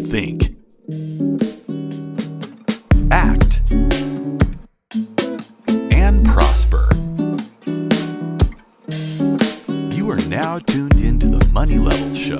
think, act, and prosper. You are now tuned into the Money Level Show.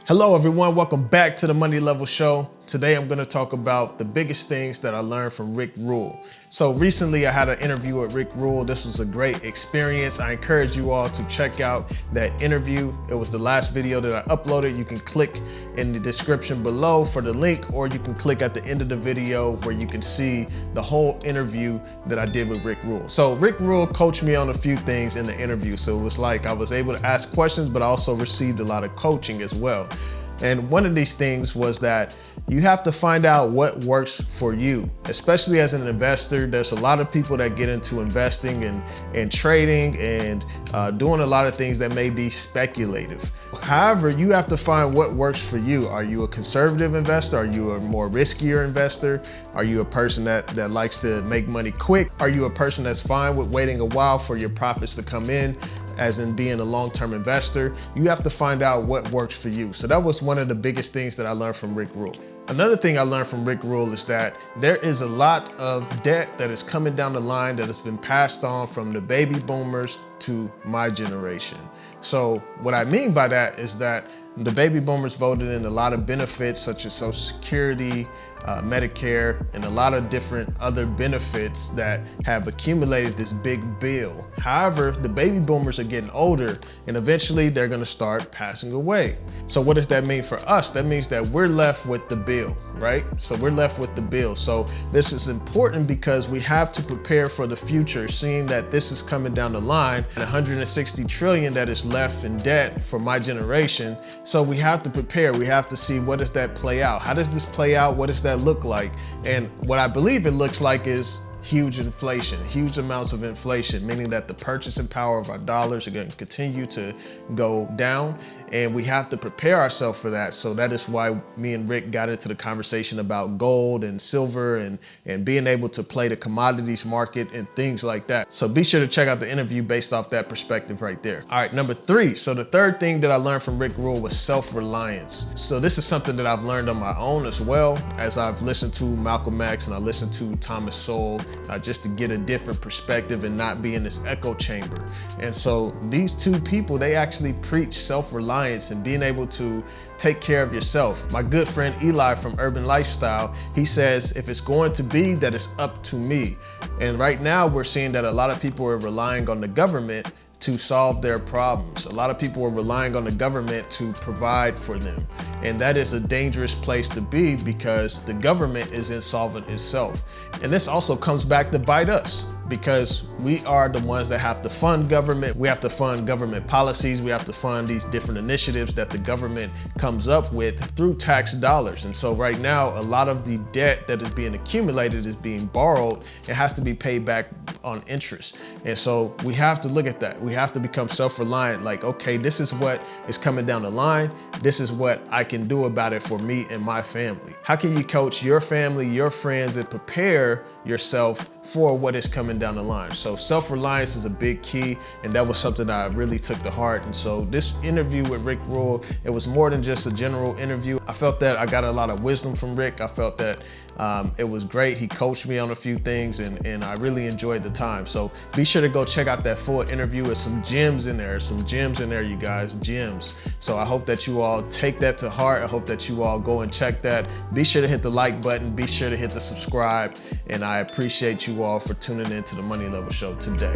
Hello everyone, welcome back to the Money Level Show. Today I'm going to talk about the biggest things that I learned from Rick Rule. So recently I had an interview with Rick Rule. This was a great experience. I encourage you all to check out that interview. It was the last video that I uploaded. You can click in the description below for the link, or you can click at the end of the video where you can see the whole interview that I did with Rick Rule. So Rick Rule coached me on a few things in the interview. So it was like I was able to ask questions, but I also received a lot of coaching as well. And one of these things was that you have to find out what works for you, especially as an investor. There's a lot of people that get into investing and trading and doing a lot of things that may be speculative. However, you have to find what works for you. Are you a conservative investor? Are you a more riskier investor? Are you a person that likes to make money quick? Are you a person that's fine with waiting a while for your profits to come in, as in being a long-term investor? You have to find out what works for you. So that was one of the biggest things that I learned from Rick Rule. Another thing I learned from Rick Rule is that there is a lot of debt that is coming down the line that has been passed on from the baby boomers to my generation. So what I mean by that is that the baby boomers voted in a lot of benefits such as Social Security, Medicare, and a lot of different other benefits that have accumulated this big bill. However, the baby boomers are getting older and eventually they're gonna start passing away. So what does that mean for us? That means that we're left with the bill, right? So we're left with the bill. So this is important because we have to prepare for the future, seeing that this is coming down the line, and 160 trillion that is left in debt for my generation. So we have to prepare. We have to see, what does that play out? How does this play out? What does that look like? And what I believe it looks like is huge inflation, huge amounts of inflation, meaning that the purchasing power of our dollars are going to continue to go down, and we have to prepare ourselves for that. So that is why me and Rick got into the conversation about gold and silver and being able to play the commodities market and things like that. So be sure to check out the interview based off that perspective right there. All right, number 3. So the third thing that I learned from Rick Rule was self-reliance. So this is something that I've learned on my own as well, as I've listened to Malcolm X and I listened to Thomas Sowell, just to get a different perspective and not be in this echo chamber. And so these two people, they actually preach self-reliance and being able to take care of yourself. My good friend Eli from Urban Lifestyle, he says, if it's going to be, that it's up to me. And right now we're seeing that a lot of people are relying on the government to solve their problems. A lot of people are relying on the government to provide for them. And that is a dangerous place to be because the government is insolvent itself. And this also comes back to bite us, because we are the ones that have to fund government. We have to fund government policies. We have to fund these different initiatives that the government comes up with through tax dollars. And so right now, a lot of the debt that is being accumulated is being borrowed and has to be paid back on interest. And so we have to look at that. We have to become self-reliant, like, okay, this is what is coming down the line. This is what I can do about it for me and my family. How can you coach your family, your friends, and prepare yourself for what is coming down the line? So self-reliance is a big key, and that was something that I really took to heart. And so this interview with Rick Rule, it was more than just a general interview. I felt that I got a lot of wisdom from Rick. I felt that it was great. He coached me on a few things, and I really enjoyed the time. So be sure to go check out that full interview. With some gems in there, you guys, gems. So I hope that you all take that to heart. I hope that you all go and check that. Be sure to hit the like button. Be sure to hit the subscribe. And I appreciate you all for tuning in to the Money Level Show today.